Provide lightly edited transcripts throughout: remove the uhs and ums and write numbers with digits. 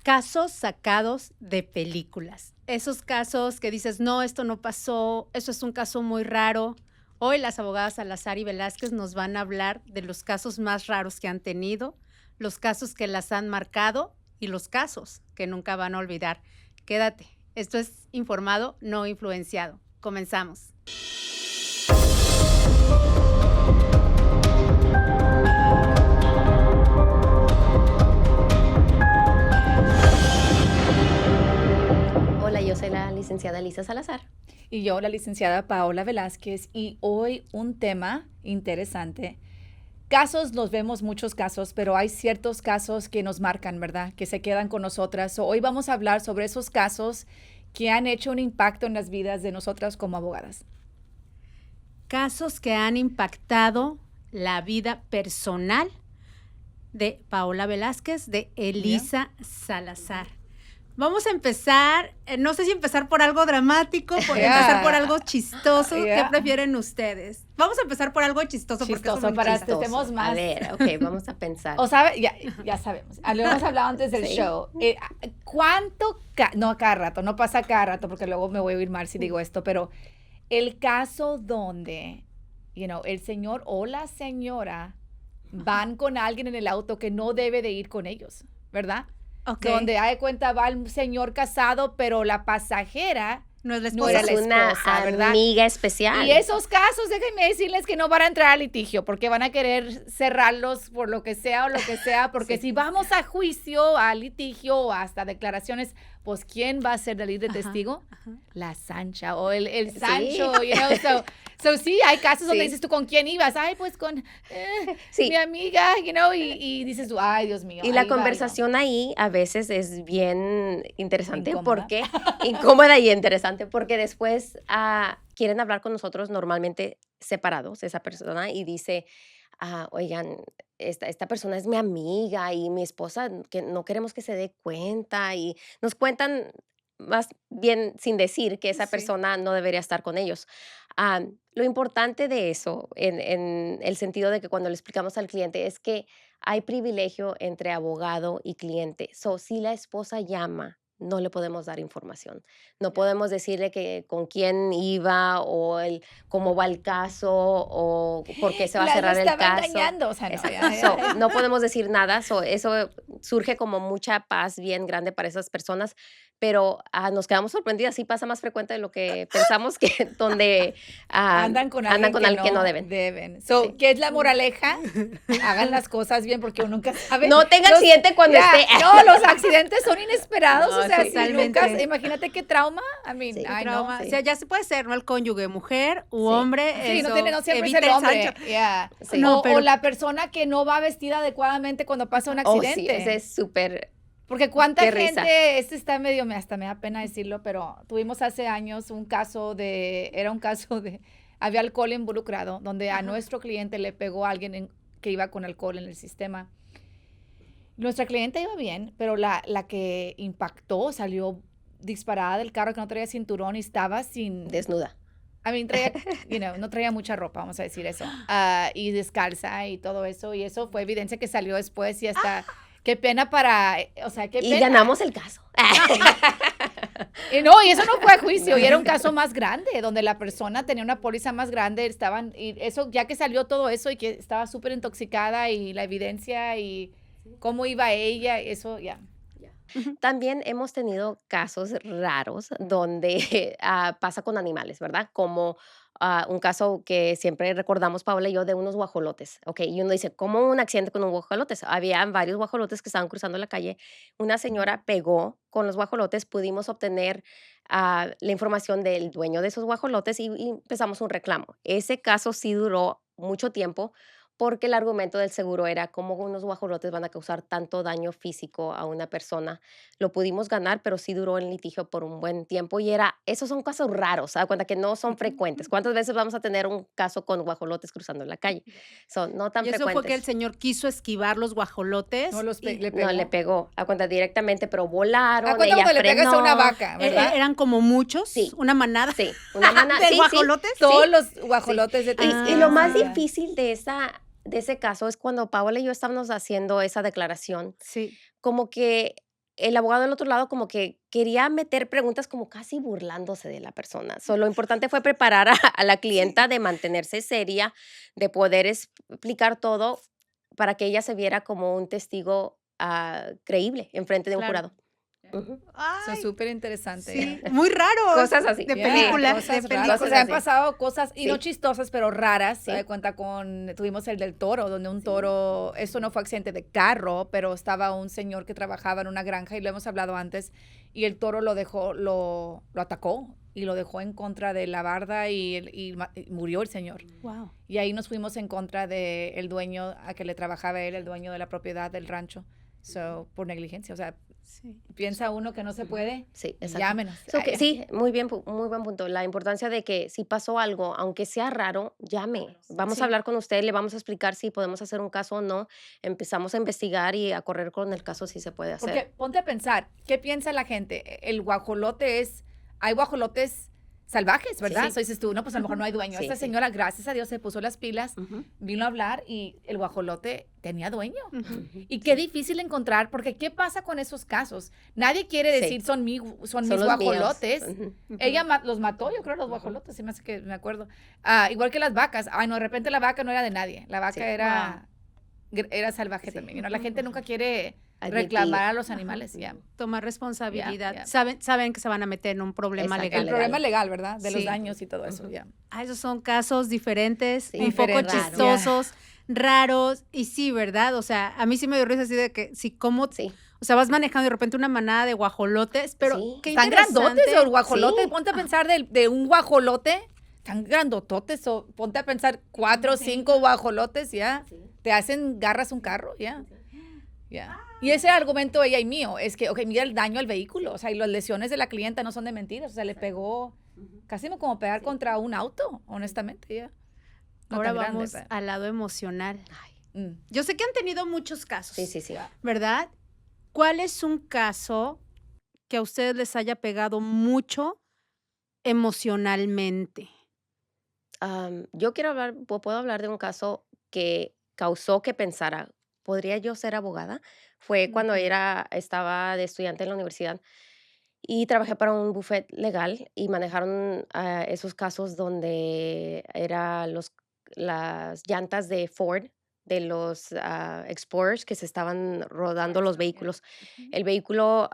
Casos sacados de películas. Esos casos que dices, no, esto no pasó, eso es un caso muy raro. Hoy las abogadas Salazar y Velázquez nos van a hablar de los casos más raros que han tenido, los casos que las han marcado y los casos que nunca van a olvidar. Quédate, esto es Informado, no influenciado. Comenzamos. Hola, yo soy la licenciada Elisa Salazar. Y yo, la licenciada Paola Velázquez, y hoy un tema interesante. Casos, nos vemos muchos casos, pero hay ciertos casos que nos marcan, ¿verdad? Que se quedan con nosotras. Hoy vamos a hablar sobre esos casos que han hecho un impacto en las vidas de nosotras como abogadas. Casos que han impactado la vida personal de Paola Velázquez, de Elisa Salazar. Vamos a empezar, no sé si empezar por algo dramático, por empezar por algo chistoso. ¿Qué prefieren ustedes? Vamos a empezar por algo chistoso. Chistoso, para que estemos más. A ver, ok, vamos a pensar. O sabe, ya sabemos, lo hemos hablado antes del show. ¿Cuánto, no cada rato, no pasa cada rato, porque luego me voy a oír mal si digo esto, pero el caso donde, el señor o la señora van con alguien en el auto que no debe de ir con ellos, ¿verdad? Okay. Donde hay cuenta va el señor casado, pero la pasajera no es la No esposa, es una ¿verdad? amiga especial. Y esos casos, déjenme decirles que no van a entrar a litigio, porque van a querer cerrarlos por lo que sea o lo que sea, porque si vamos a juicio, a litigio o hasta declaraciones, pues ¿quién va a ser de libre testigo? La Sancha o el Sancho, So sí, hay casos donde dices tú, ¿con quién ibas? Ay, pues con mi amiga, y dices tú, ay, Dios mío. Y la conversación ahí a veces es bien interesante. Incómoda. Porque incómoda y interesante, porque después quieren hablar con nosotros normalmente separados, esa persona, y dice, oigan, esta persona es mi amiga y mi esposa, que no queremos que se dé cuenta, y nos cuentan más bien sin decir que esa persona no debería estar con ellos. Lo importante de eso, en el sentido de que cuando le explicamos al cliente, es que hay privilegio entre abogado y cliente. Si la esposa llama, no le podemos dar información. No podemos decirle que con quién iba o cómo va el caso o por qué se va a cerrar el caso. Engañando, o sea, no. No podemos decir nada. Eso surge como mucha paz bien grande para esas personas, pero nos quedamos sorprendidas. Sí pasa más frecuente de lo que pensamos, que donde andan con alguien que no deben. ¿Qué es la moraleja? Hagan las cosas bien, porque uno nunca sabe. No tenga accidente cuando esté. No, los accidentes son inesperados. No, o sea, totalmente. imagínate qué trauma. Trauma. O sea, ya se puede ser, ¿no? El cónyuge, mujer u hombre. Sí, eso, no siempre es el hombre. O la persona que no va vestida adecuadamente cuando pasa un accidente. Sí, ese es súper. Porque cuánta gente, está medio, hasta me da pena decirlo, pero tuvimos hace años un caso había alcohol involucrado, donde a nuestro cliente le pegó a alguien que iba con alcohol en el sistema. Nuestra cliente iba bien, pero la que impactó salió disparada del carro, que no traía cinturón y estaba desnuda. No traía mucha ropa, vamos a decir eso, y descalza y todo eso, y eso fue evidencia que salió después y hasta... Qué pena Y ganamos el caso. Y eso no fue a juicio, y era un caso más grande, donde la persona tenía una póliza más grande, y eso, ya que salió todo eso, y que estaba súper intoxicada, y la evidencia, y cómo iba ella, eso ya. También hemos tenido casos raros donde pasa con animales, ¿verdad? Como un caso que siempre recordamos, Paola y yo, de unos guajolotes, ¿ok? Y uno dice, ¿cómo un accidente con un guajolotes? Había varios guajolotes que estaban cruzando la calle. Una señora pegó con los guajolotes, pudimos obtener la información del dueño de esos guajolotes y empezamos un reclamo. Ese caso sí duró mucho tiempo, porque el argumento del seguro era cómo unos guajolotes van a causar tanto daño físico a una persona. Lo pudimos ganar, pero sí duró en litigio por un buen tiempo, y esos son casos raros, ¿se da cuenta? Que no son frecuentes. ¿Cuántas veces vamos a tener un caso con guajolotes cruzando la calle? Son no tan frecuentes. ¿Y eso fue que el señor quiso esquivar los guajolotes? No, le pegó, a cuenta directamente, pero volaron. ¿A cuenta cuando le pegas a una vaca, verdad? ¿Eran como muchos? Sí. ¿Una manada? Sí, una manada. ¿De guajolotes? Sí. Todos los guajolotes de Y lo más difícil de ese caso es cuando Paola y yo estábamos haciendo esa declaración. Sí. Como que el abogado del otro lado como que quería meter preguntas como casi burlándose de la persona. Lo importante fue preparar a la clienta de mantenerse seria, de poder explicar todo para que ella se viera como un testigo creíble en frente de un Claro. jurado. Ujú. Eso Ay, es súper interesante. sí, muy raro. Cosas así. De Yeah, película, cosas de raras. película. O sea, han así. pasado cosas, y no Sí. chistosas, pero raras. Se Sí. da cuenta tuvimos el del toro, donde un toro, esto no fue accidente de carro, pero estaba un señor que trabajaba en una granja, y lo hemos hablado antes, y el toro lo atacó, y lo dejó en contra de la barda, y murió el señor. Wow. Y ahí nos fuimos en contra del dueño a que le trabajaba él, el dueño de la propiedad del rancho, por negligencia. O sea, Sí. piensa uno que no se puede, Sí, exacto. llámenos. Sí, muy bien, muy buen punto. La importancia de que si pasó algo, aunque sea raro, llame. Vamos Sí. a hablar con usted, le vamos a explicar si podemos hacer un caso o no. Empezamos a investigar y a correr con el caso si se puede hacer. Porque ponte a pensar, ¿qué piensa la gente? El guajolote hay guajolotes salvajes, ¿verdad? sí. So dices tú, no, pues a lo mejor no hay dueño. Sí, Esta sí. señora, gracias a Dios, se puso las pilas, Ujú. vino a hablar y el guajolote tenía dueño. Ujú. Y qué difícil encontrar, porque ¿qué pasa con esos casos? Nadie quiere Sí. decir son mis Son los guajolotes. míos. Ujú. Ujú. Ella los mató, yo creo, los guajolotes, se me hace que me acuerdo. Igual que las vacas. Ay, no, de repente la vaca no era de nadie. La vaca Sí. era salvaje Sí. también. La gente nunca quiere Admitir. reclamar a los animales. Ya. Tomar responsabilidad. Ya. Saben que se van a meter en un problema Exacto. legal. El problema es legal, ¿verdad? De los Sí. daños y todo eso, Ujú. ya. Esos son casos diferentes, Sí. un poco Diferentes. chistosos, raros, y sí, ¿verdad? O sea, a mí sí me dio risa así de que, sí, ¿cómo? Sí. O sea, vas manejando y de repente una manada de guajolotes, pero Sí. qué Están grandotes interesante. los guajolotes. Sí. Ponte a pensar de un guajolote. Están grandototes. Ponte a pensar 4 o 5 guajolotes, ya. Te hacen garras un carro, ya. Ya. Y ese argumento ella y mío es que, ok, mira el daño al vehículo. O sea, y las lesiones de la clienta no son de mentiras. O sea, le pegó casi como pegar contra un auto, honestamente, ya. No Ahora tan grande, vamos pero- al lado emocional. Mm. Yo sé que han tenido muchos casos, Sí. ¿verdad? ¿Cuál es un caso que a ustedes les haya pegado mucho emocionalmente? Yo puedo hablar de un caso que causó que pensara, ¿podría yo ser abogada? Fue cuando Ujú. estaba de estudiante en la universidad y trabajé para un buffet legal y manejaron esos casos donde las llantas de Ford, de los Explorers que se estaban rodando los vehículos. El vehículo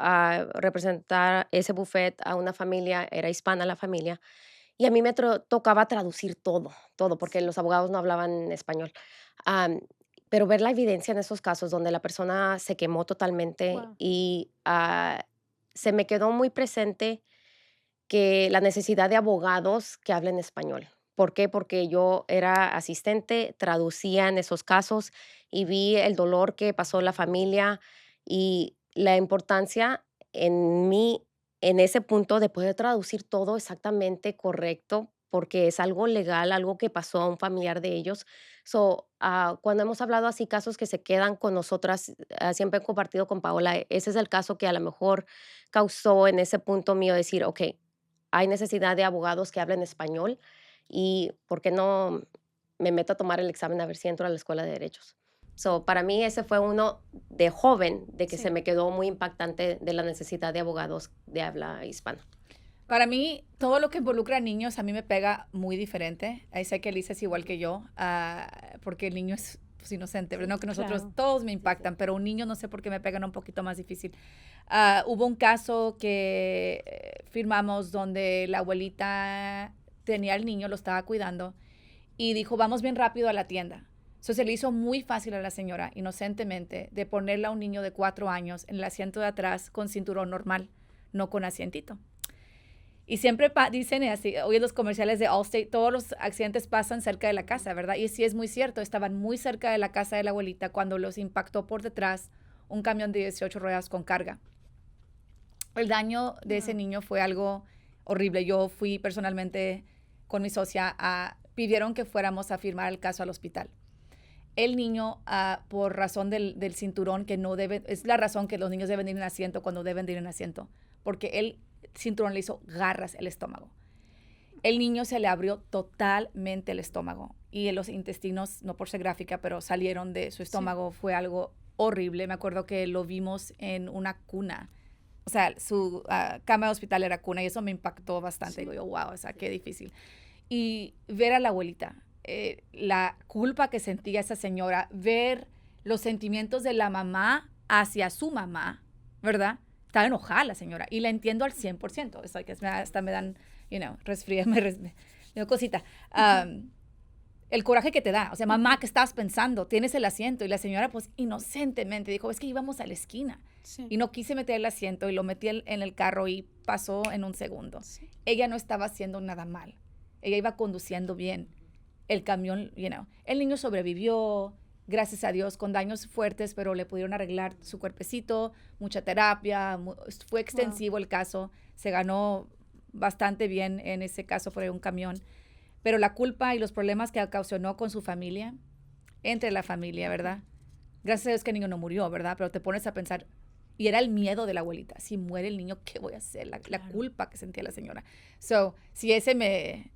representar ese buffet a una familia, era hispana la familia, y a mí me tocaba traducir todo, porque los abogados no hablaban español. Am, pero ver la evidencia en esos casos donde la persona se quemó totalmente Guau. y se me quedó muy presente que la necesidad de abogados que hablen español. ¿Por qué? Porque yo era asistente, traducía en esos casos y vi el dolor que pasó la familia y la importancia en mí, en ese punto de poder traducir todo exactamente correcto, porque es algo legal, algo que pasó a un familiar de ellos. Cuando hemos hablado así, casos que se quedan con nosotras, siempre he compartido con Paola, ese es el caso que a lo mejor causó en ese punto mío decir, ok, hay necesidad de abogados que hablen español y ¿por qué no me meto a tomar el examen a ver si entro a la escuela de derechos? Para mí ese fue uno de joven, de que Sí. se me quedó muy impactante de la necesidad de abogados de habla hispana. Para mí, todo lo que involucra a niños a mí me pega muy diferente. Ahí sé que Elisa es igual que yo, porque el niño es pues, inocente, ¿verdad? No que nosotros Claro. todos me impactan, pero un niño no sé por qué me pegan un poquito más difícil. Hubo un caso que firmamos donde la abuelita tenía al niño, lo estaba cuidando, y dijo, vamos bien rápido a la tienda. Se le hizo muy fácil a la señora, inocentemente, de ponerle a un niño de 4 años en el asiento de atrás con cinturón normal, no con asientito. Y siempre dicen así, hoy en los comerciales de Allstate, todos los accidentes pasan cerca de la casa, ¿verdad? Y sí es muy cierto, estaban muy cerca de la casa de la abuelita cuando los impactó por detrás un camión de 18 ruedas con carga. El daño de ese niño fue algo horrible. Yo fui personalmente con mi socia, pidieron que fuéramos a firmar el caso al hospital. El niño, por razón del cinturón, que no debe, es la razón que los niños deben ir en asiento cuando deben de ir en asiento, porque el cinturón le hizo garras el estómago. El niño se le abrió totalmente el estómago y los intestinos, no por ser gráfica, pero salieron de su estómago. Fue algo horrible. Me acuerdo que lo vimos en una cuna. O sea, su cama de hospital era cuna y eso me impactó bastante. Sí. Digo yo, wow, o sea, qué difícil. Y ver a la abuelita, la culpa que sentía esa señora, ver los sentimientos de la mamá hacia su mamá, ¿verdad? Estaba enojada la señora y la entiendo al 100%. Es like, hasta me dan, resfría, me dio cosita. El coraje que te da. O sea, mamá, ¿qué estabas pensando? Tienes el asiento. Y la señora, pues, inocentemente dijo, es que íbamos a la esquina. Sí. Y no quise meter el asiento y lo metí en el carro y pasó en un segundo. Sí. Ella no estaba haciendo nada mal. Ella iba conduciendo bien. El camión, el niño sobrevivió, gracias a Dios, con daños fuertes, pero le pudieron arreglar su cuerpecito, mucha terapia, fue extensivo el caso, se ganó bastante bien en ese caso por un camión. Pero la culpa y los problemas que ocasionó con su familia, entre la familia, ¿verdad? Gracias a Dios que el niño no murió, ¿verdad? Pero te pones a pensar, y era el miedo de la abuelita, si muere el niño, ¿qué voy a hacer? La culpa que sentía la señora. So, si ese me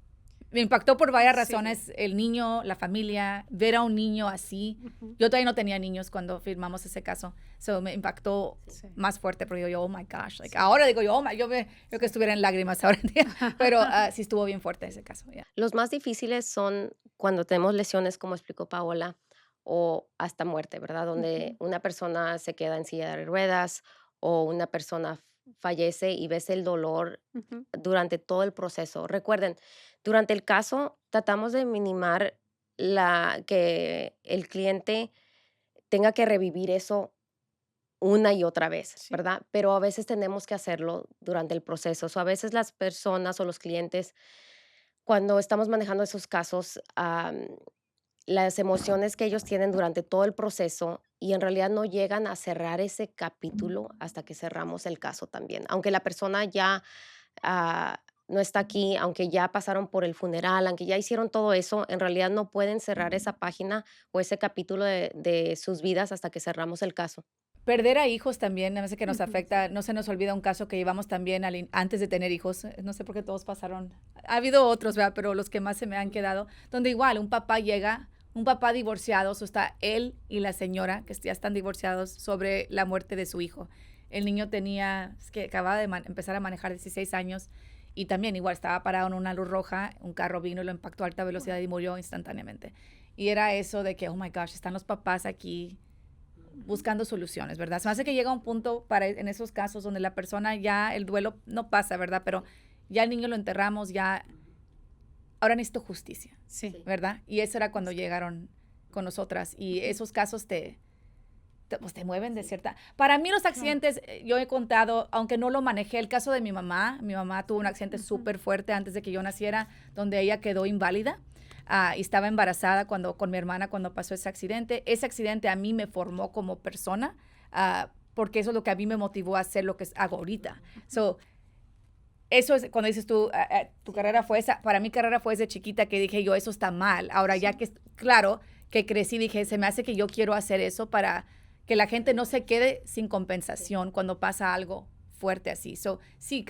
impactó por varias razones, el niño, la familia, ver a un niño así. Yo todavía no tenía niños cuando firmamos ese caso, so me impactó más fuerte, porque yo, oh my gosh, like, ahora digo yo, yo que estuviera en lágrimas ahora en día, pero sí estuvo bien fuerte ese caso. Yeah. Los más difíciles son cuando tenemos lesiones, como explicó Paola, o hasta muerte, ¿verdad? Donde una persona se queda en silla de ruedas o una persona fallece y ves el dolor durante todo el proceso. Recuerden, durante el caso tratamos de minimar que el cliente tenga que revivir eso una y otra vez, Sí. ¿verdad? Pero a veces tenemos que hacerlo durante el proceso. O a veces las personas o los clientes, cuando estamos manejando esos casos, las emociones que ellos tienen durante todo el proceso y en realidad no llegan a cerrar ese capítulo hasta que cerramos el caso también. Aunque la persona ya no está aquí, aunque ya pasaron por el funeral, aunque ya hicieron todo eso, en realidad no pueden cerrar esa página o ese capítulo de sus vidas hasta que cerramos el caso. Perder a hijos también, a veces que nos afecta, no se nos olvida un caso que llevamos también antes de tener hijos, no sé por qué todos pasaron, ha habido otros, ¿verdad? Pero los que más se me han quedado, donde igual un papá llega, un papá divorciado, o está él y la señora, que ya están divorciados, sobre la muerte de su hijo. El niño acababa de empezar a manejar 16 años y también igual estaba parado en una luz roja, un carro vino y lo impactó a alta velocidad y murió instantáneamente. Y era eso de que, oh my gosh, están los papás aquí buscando soluciones, ¿verdad? Se me hace que llega un punto en esos casos donde la persona ya, el duelo no pasa, ¿verdad? Pero ya el niño lo enterramos, ya, ahora necesito justicia, Sí. ¿verdad? Y eso era cuando llegaron con nosotras y esos casos pues te mueven de cierta... Para mí los accidentes, yo he contado, aunque no lo manejé, el caso de mi mamá tuvo un accidente súper fuerte antes de que yo naciera, donde ella quedó inválida. Y estaba embarazada con mi hermana cuando pasó ese accidente. Ese accidente a mí me formó como persona, porque eso es lo que a mí me motivó a hacer lo que hago ahorita. So, eso es cuando dices tú, tu carrera fue esa. Para mi carrera fue desde chiquita que dije yo, eso está mal. Ahora ya que, claro, que crecí, dije, se me hace que yo quiero hacer eso para que la gente no se quede sin compensación cuando pasa algo fuerte así. So, sí,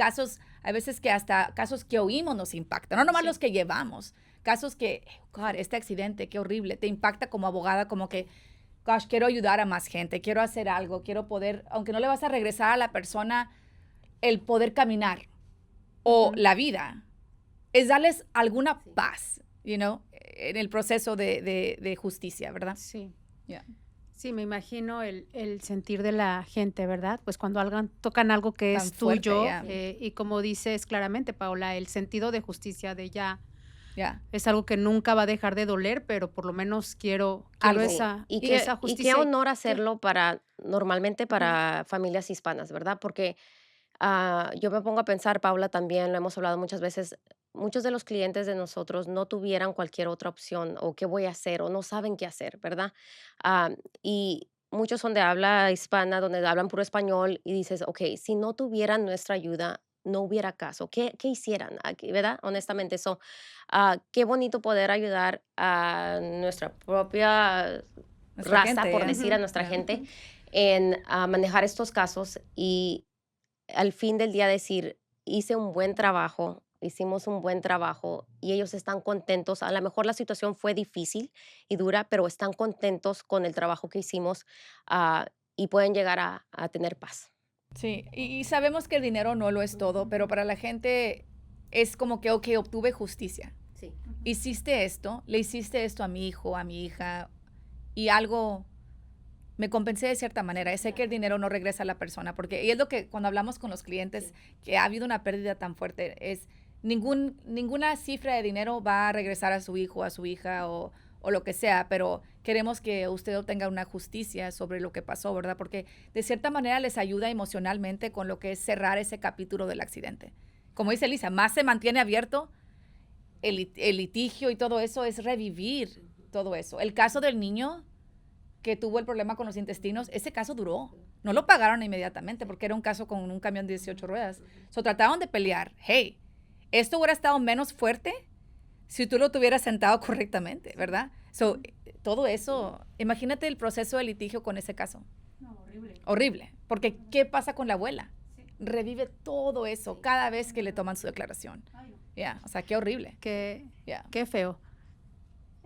hay veces que hasta casos que oímos nos impactan, no nomás los que llevamos. Casos que, God, este accidente, qué horrible, te impacta como abogada, como que, gosh, quiero ayudar a más gente, quiero hacer algo, quiero poder, aunque no le vas a regresar a la persona el poder caminar o la vida, es darles alguna paz, en el proceso de justicia, ¿verdad? Sí. Yeah. Sí, me imagino el sentir de la gente, ¿verdad? Pues cuando tocan algo que Tan es fuerte, tuyo, yeah. Y como dices claramente, Paola, el sentido de justicia de ya Yeah. es algo que nunca va a dejar de doler, pero por lo menos quiero Algo. esa, Y esa qué justicia. honor hacerlo normalmente para familias hispanas, ¿verdad? Porque yo me pongo a pensar, Paula, también lo hemos hablado muchas veces, muchos de los clientes de nosotros no tuvieran cualquier otra opción o qué voy a hacer o no saben qué hacer, ¿verdad? Y muchos son de habla hispana, donde hablan puro español y dices, ok, si no tuvieran nuestra ayuda, no hubiera caso. ¿Qué hicieran aquí, verdad? Honestamente, eso, qué bonito poder ayudar a nuestra propia Nuestra raza, gente, por yeah. decir a nuestra Yeah. gente, en manejar estos casos y al fin del día decir, hice un buen trabajo hicimos un buen trabajo y ellos están contentos. A lo mejor la situación fue difícil y dura, pero están contentos con el trabajo que hicimos ah, y pueden llegar a tener paz. Sí, y sabemos que el dinero no lo es todo, pero para la gente es como que, ok, obtuve justicia. Sí. Hiciste esto, le hiciste esto a mi hijo, a mi hija, y algo me compensé de cierta manera. Sé que el dinero no regresa a la persona, porque y es lo que cuando hablamos con los clientes, que ha habido una pérdida tan fuerte, es ninguna cifra de dinero va a regresar a su hijo, a su hija o lo que sea, pero queremos que usted obtenga una justicia sobre lo que pasó, ¿verdad? Porque de cierta manera les ayuda emocionalmente con lo que es cerrar ese capítulo del accidente. Como dice Lisa, más se mantiene abierto el litigio y todo eso, es revivir todo eso. El caso del niño que tuvo el problema con los intestinos, ese caso duró. No lo pagaron inmediatamente porque era un caso con un camión de 18 ruedas. Trataron de pelear. Hey, esto hubiera estado menos fuerte si tú lo tuvieras sentado correctamente, ¿verdad? Todo eso, imagínate el proceso de litigio con ese caso. No, horrible. Horrible. Porque, ¿qué pasa con la abuela? Sí. Revive todo eso cada vez que le toman su declaración. O sea, qué horrible. Qué feo.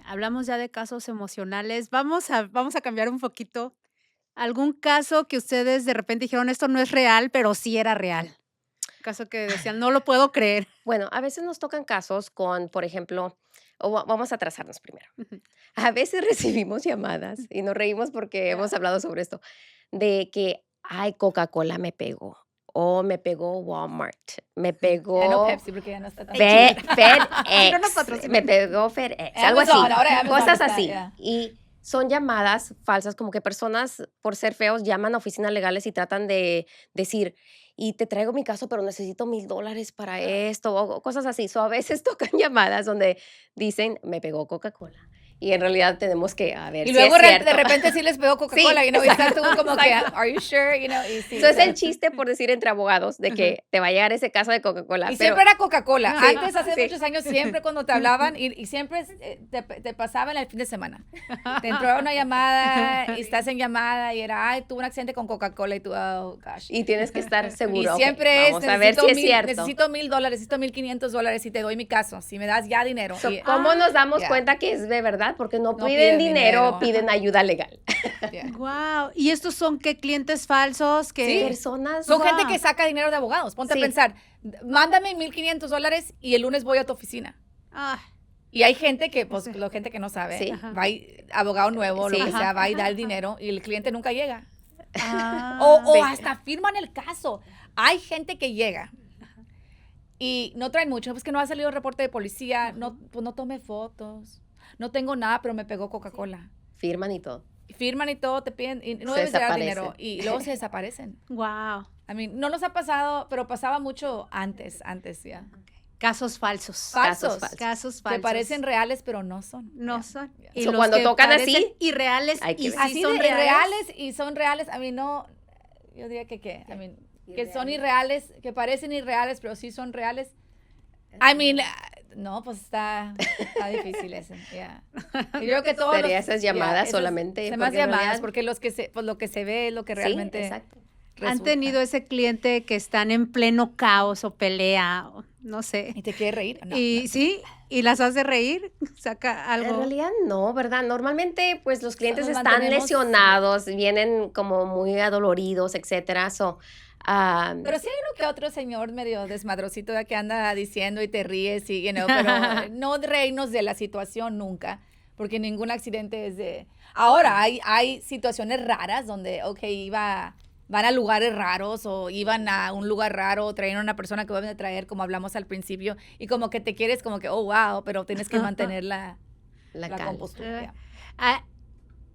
Hablamos ya de casos emocionales. Vamos a cambiar un poquito. ¿Algún caso que ustedes de repente dijeron, esto no es real, pero sí era real? Caso que decían, no lo puedo creer. Bueno, a veces nos tocan casos con, por ejemplo, vamos a trazarnos primero. Ujú. A veces recibimos llamadas y nos reímos porque hemos hablado sobre esto, de que, ay, Coca-Cola me pegó, o me pegó Walmart, me pegó Ya no Pepsi porque ya no está tan FedEx, No nos patrocinan. me pegó FedEx, algo así, Amazon, ahora Amazon cosas está, así. ya. Y son llamadas falsas, como que personas, por ser feos, llaman a oficinas legales y tratan de decir, y te traigo mi caso, pero necesito $1,000 para esto, o cosas así. A veces tocan llamadas donde dicen, me pegó Coca-Cola. Y en realidad tenemos que, a ver Y si luego es cierto. de repente sí les pegó Coca-Cola, Sí, y estás tú como que, exacto. are you sure? Y sí, Eso es el chiste, por decir entre abogados, de que te va a llegar ese caso de Coca-Cola. Y pero- siempre era Coca-Cola. Sí, Antes, hace sí. muchos años, siempre cuando te hablaban, y siempre te pasaba en el fin de semana. Te entró una llamada, y estás en llamada, y era, ay, tuve un accidente con Coca-Cola, y tú, oh, gosh. Y tienes que estar seguro. Y ok, siempre vamos a ver si es cierto. necesito $1,000, necesito $1,500 y te doy mi caso. Si me das ya dinero. Y- ¿Cómo nos damos ya. cuenta que es de verdad? Porque no No piden piden dinero, dinero. piden ayuda legal. yeah. Wow. ¿Y estos son qué clientes falsos? Sí. Que Personas. Son Wow. gente que saca dinero de abogados. Ponte Sí. a pensar, mándame $1,500 y el lunes voy a tu oficina. Ah, Y hay gente que, pues, Sí. la gente que no sabe, Sí. va y, abogado nuevo, Sí. lo que sea, Ajá, va y da ajá, el dinero y el cliente nunca llega. ah. O Sí. hasta firman el caso. Hay gente que llega y no traen mucho, pues que no ha salido reporte de policía, pues no tomé fotos, no tengo nada, pero me pegó Coca-Cola. Firman y todo. Firman y todo, te piden, y no Se debes de dar desaparecen. dinero y luego se desaparecen. Wow. No nos ha pasado, pero pasaba mucho antes ya. Casos falsos. Falsos. Casos falsos. Que parecen reales, pero no son. No Ya. son. Ya. Y So, los cuando que tocan parecen así, irreales hay que y ver. sí Así son de reales. irreales y son reales, no, yo diría que que son irreales, que parecen irreales, pero sí son reales. No, pues está difícil ese, ya. Y yo creo que todos Sería esas llamadas solamente, más porque en llamadas, realidad- porque lo que se ve es lo que realmente Sí, exacto. ¿Han resulta. tenido ese cliente que están en pleno caos o pelea? O no sé. ¿Y te quiere reír? No, Y no. sí, y las hace reír, saca En algo. realidad no, ¿verdad? Normalmente, pues los clientes Nos están mantenemos- lesionados, vienen como muy adoloridos, etcétera. Pero sí hay uno que otro señor medio desmadrosito de que anda diciendo y te ríes y, pero no reírnos de la situación nunca, porque ningún accidente es de... Ahora, hay situaciones raras donde, van a lugares raros o iban a un lugar raro o traían a una persona que van a traer, como hablamos al principio, y como que te quieres como que, oh, wow, pero tienes que mantener la calma. compostura. Ah,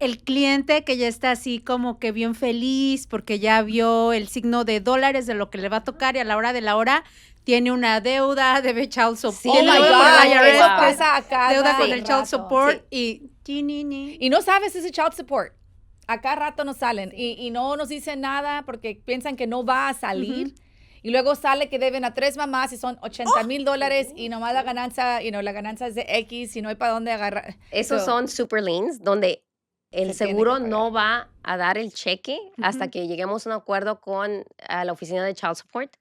el cliente que ya está así como que bien feliz porque ya vio el signo de dólares de lo que le va a tocar y a la hora de la hora tiene una deuda, debe child support. Sí, Oh my deuda God, con el IRS, eso wow. pasa a cada Deuda con el rato. child support y... Chinini. Y no sabes ese child support. A cada rato nos salen y no nos dicen nada porque piensan que no va a salir. Y luego sale que deben a 3 mamás y son $80,000 y nomás la ganancia, la ganancia es de X y no hay para dónde agarrar. Esos So, son super liens, donde el Se tiene que seguro pagar. no va a dar el cheque hasta Ujú. que lleguemos a un acuerdo con la oficina de Child Support,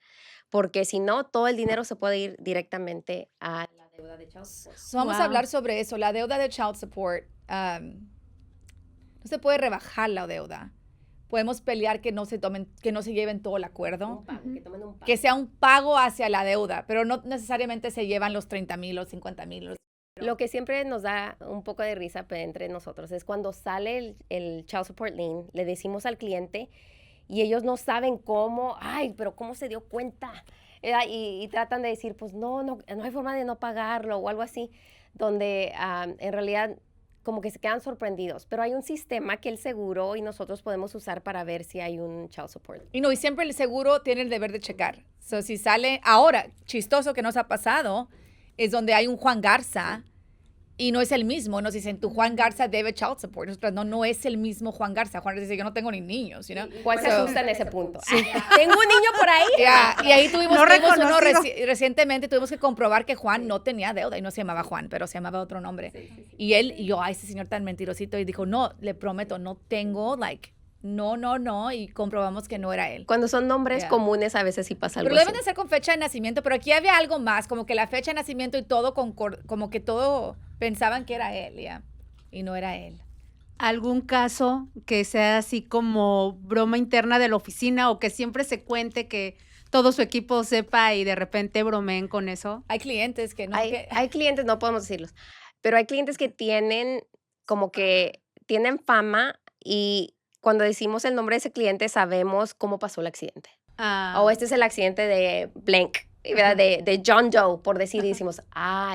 porque si no, todo el dinero se puede ir directamente a la deuda de Child Support. Vamos a Wow. hablar sobre eso. La deuda de child support, no se puede rebajar la deuda. Podemos pelear que no se lleven todo el acuerdo, Un pago, que tomen un pago. que sea un pago hacia la deuda, pero no necesariamente se llevan los 30,000 o 50,000. Lo que siempre nos da un poco de risa entre nosotros es cuando sale el Child Support Lien, le decimos al cliente y ellos no saben cómo, ay, pero cómo se dio cuenta. Y tratan de decir, pues no hay forma de no pagarlo o algo así, donde en realidad como que se quedan sorprendidos. Pero hay un sistema que el seguro y nosotros podemos usar para ver si hay un Child Support. Y siempre el seguro tiene el deber de checar. So, si sale, ahora, chistoso que nos ha pasado, es donde hay un Juan Garza y no es el mismo. Nos dicen, tu Juan Garza debe child support. Nosotros, no es el mismo Juan Garza. Juan Garza dice, yo no tengo ni niños, you know? Juan se So, asusta en ese punto. Tengo un niño por ahí. yeah, y ahí tuvimos No uno reconocido. recientemente, tuvimos que comprobar que Juan no tenía deuda y no se llamaba Juan, pero se llamaba otro nombre. Y yo, ay, ese señor tan mentirosito, y dijo, no, le prometo, no tengo, no, y comprobamos que no era él. Cuando son nombres Yeah. comunes, a veces sí pasa algo Pero lo deben así. de hacer con fecha de nacimiento, pero aquí había algo más, como que la fecha de nacimiento y todo, como que todo pensaban que era él, ya, y no era él. ¿Algún caso que sea así como broma interna de la oficina o que siempre se cuente que todo su equipo sepa y de repente bromeen con eso? Hay clientes que no, Hay clientes, no podemos decirlos, pero hay clientes que tienen como que tienen fama y cuando decimos el nombre de ese cliente sabemos cómo pasó el accidente. Ah, O este es el accidente de blank, ¿verdad? De John Doe, por decir, y decimos,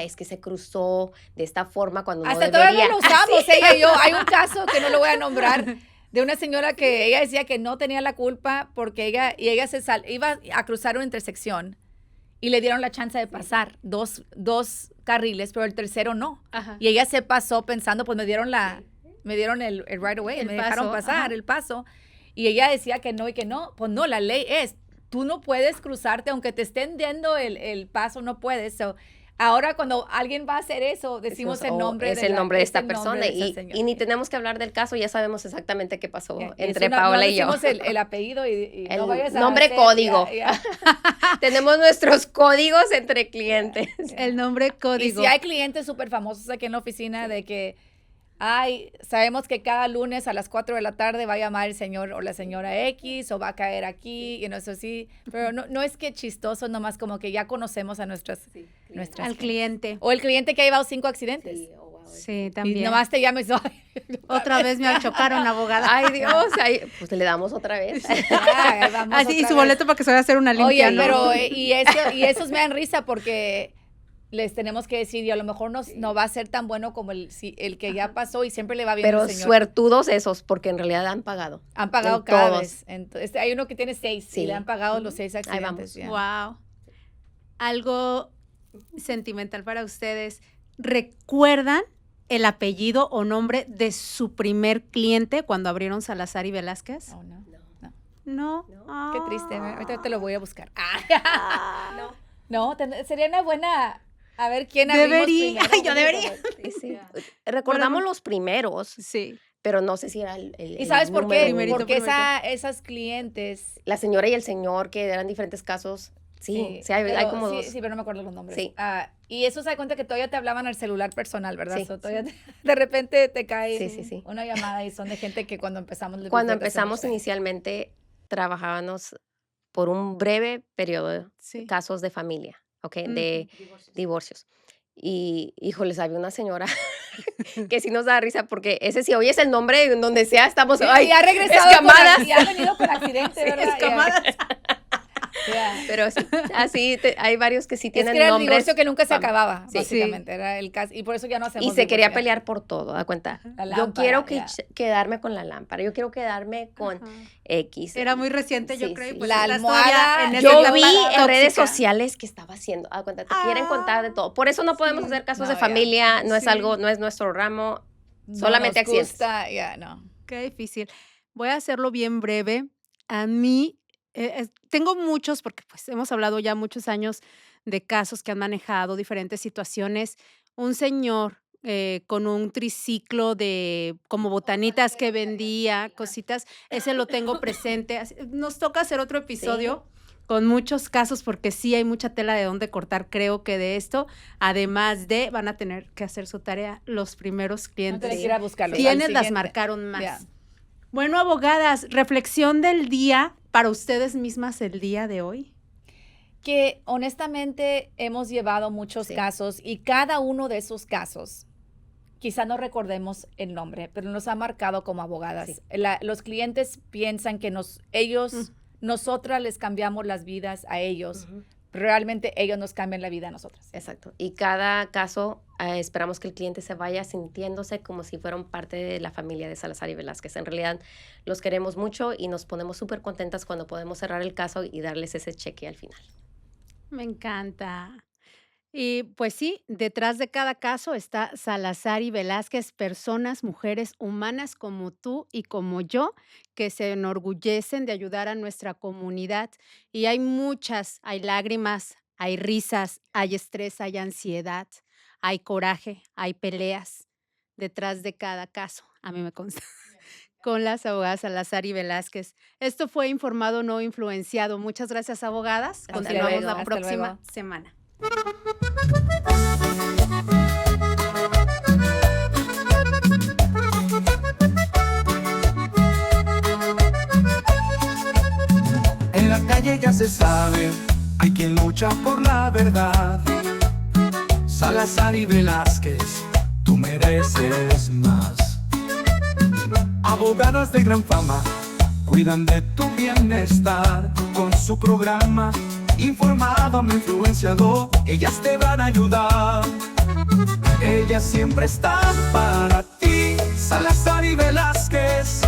es que se cruzó de esta forma cuando no hasta debería. todavía lo usamos, ella y yo. Hay un caso que no lo voy a nombrar, de una señora que ella decía que no tenía la culpa porque ella iba a cruzar una intersección y le dieron la chance de pasar dos carriles, pero el tercero no. ajá. Y ella se pasó pensando, pues me dieron el right away, El me dejaron paso, pasar ajá. el paso. Y ella decía que no y que no. Pues no, la ley es, tú no puedes cruzarte, aunque te estén dando el paso, no puedes. So, ahora cuando alguien va a hacer eso, decimos el nombre es el nombre de esta es el nombre persona de esa y señora. ni tenemos que hablar del caso, ya sabemos exactamente qué pasó Yeah, entre eso Paola y yo. decimos el apellido y no El vayas a nombre hacer- código. ya. Tenemos nuestros códigos entre clientes. El nombre Y código. si hay clientes súper famosos aquí en la oficina de que, sabemos que cada lunes a las 4 de la tarde va a llamar el señor o la señora X o va a caer aquí, y eso sí, pero no es que chistoso, nomás como que ya conocemos a nuestras Al cliente. o el cliente que ha llevado 5 accidentes. Sí, Y también. nomás te llames, Otra vez me chocaron, abogada. Ay, Dios, pues le damos otra vez. Así, y su boleto para que se vaya a hacer una limpia, Oye, ¿no? pero y esos me dan risa porque les tenemos que decir, y a lo mejor no va a ser tan bueno como el que ya pasó y siempre le va bien Pero al señor. suertudos esos, porque en realidad han pagado. Han pagado En cada todos. vez. Entonces, hay uno que tiene 6 y Sí. le han pagado los 6 Ahí accidentes. vamos. ya. Wow. Algo sentimental para ustedes. ¿Recuerdan el apellido o nombre de su primer cliente cuando abrieron Salazar y Velázquez? Oh, no. No. Qué triste. Ahorita te lo voy a buscar. No. Sería una buena. A ver quién abrimos Debería. primero. Ay, yo debería. Sí. Recordamos Bueno, los primeros, Sí. pero no sé si era el ¿Y sabes por número qué? Primerito, Porque primerito. esas clientes. La señora y el señor, que eran diferentes casos. Sí, hay pero- como sí, dos. Sí, pero no me acuerdo los nombres. Sí. Y eso se da cuenta que todavía te hablaban al celular personal, ¿verdad? Sí. So, todavía de repente te cae Sí. una llamada y son de gente que cuando empezamos... les Cuando gusta empezamos hacer- inicialmente, trabajábamos por un breve periodo Sí. casos de familia, ¿ok? Ujú. De divorcios. Y, híjoles, había una señora que sí nos da risa porque ese si oyes el nombre en donde sea, estamos, Sí, ay, y ha regresado escamadas. y ha venido con accidente, Sí, ¿verdad? escamadas. Yeah. Pero sí, así hay varios que sí Es tienen que era el nombres. divorcio que nunca se fam- acababa, Sí. básicamente. Era el caso. Y por eso ya no hacemos Y se quería divorcio. pelear por todo, da cuenta. La Yo lámpara, quiero ya. quedarme con la lámpara, yo quiero quedarme con Ajá. X. Era muy reciente, yo Sí, creo. y sí. pues La estás almohada, todavía en esa Yo etapa vi en redes tóxica. sociales que estaba haciendo, da cuenta, te quieren contar de todo. Por eso no podemos Sí. hacer casos No, de ya. familia, no es Sí. algo, no es nuestro ramo. No solamente nos accidentes. gusta, ya, no. Qué difícil. Voy a hacerlo bien breve. A mí, tengo muchos, porque pues hemos hablado ya muchos años de casos que han manejado diferentes situaciones. Un señor con un triciclo de como botanitas que vendía, cositas. Ese lo tengo presente. Nos toca hacer otro episodio con muchos casos porque sí hay mucha tela de dónde cortar, creo que de esto. Además de, van a tener que hacer su tarea los primeros clientes. No, que ir a buscarlos. ¿Quiénes las marcaron más? Yeah. Bueno, abogadas, reflexión del día para ustedes mismas el día de hoy. Que honestamente hemos llevado muchos casos y cada uno de esos casos, quizá no recordemos el nombre, pero nos ha marcado como abogadas. Sí. Los clientes piensan que nosotras les cambiamos las vidas a ellos. Realmente ellos nos cambian la vida a nosotras. Exacto. Y cada caso esperamos que el cliente se vaya sintiéndose como si fueran parte de la familia de Salazar y Velázquez. En realidad los queremos mucho y nos ponemos súper contentas cuando podemos cerrar el caso y darles ese cheque al final. Me encanta. Y pues sí, detrás de cada caso está Salazar y Velázquez, personas, mujeres humanas como tú y como yo, que se enorgullecen de ayudar a nuestra comunidad. Y hay muchas, hay lágrimas, hay risas, hay estrés, hay ansiedad, hay coraje, hay peleas detrás de cada caso. A mí me consta. Con las abogadas Salazar y Velázquez. Esto fue Informado No Influenciado. Muchas gracias, abogadas. Continuamos la próxima semana. En la calle ya se sabe, hay quien lucha por la verdad. Salazar y Velázquez, tú mereces más. Abogadas de gran fama, cuidan de tu bienestar. Con su programa Informado No Influenciado, ellas te van a ayudar. Ellas siempre están para ti, Salazar y Velázquez,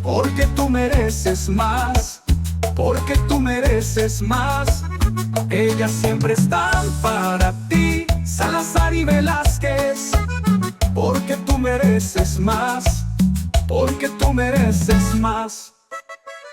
porque tú mereces más, porque tú mereces más. Ellas siempre están para ti, Salazar y Velázquez, porque tú mereces más, porque tú mereces más.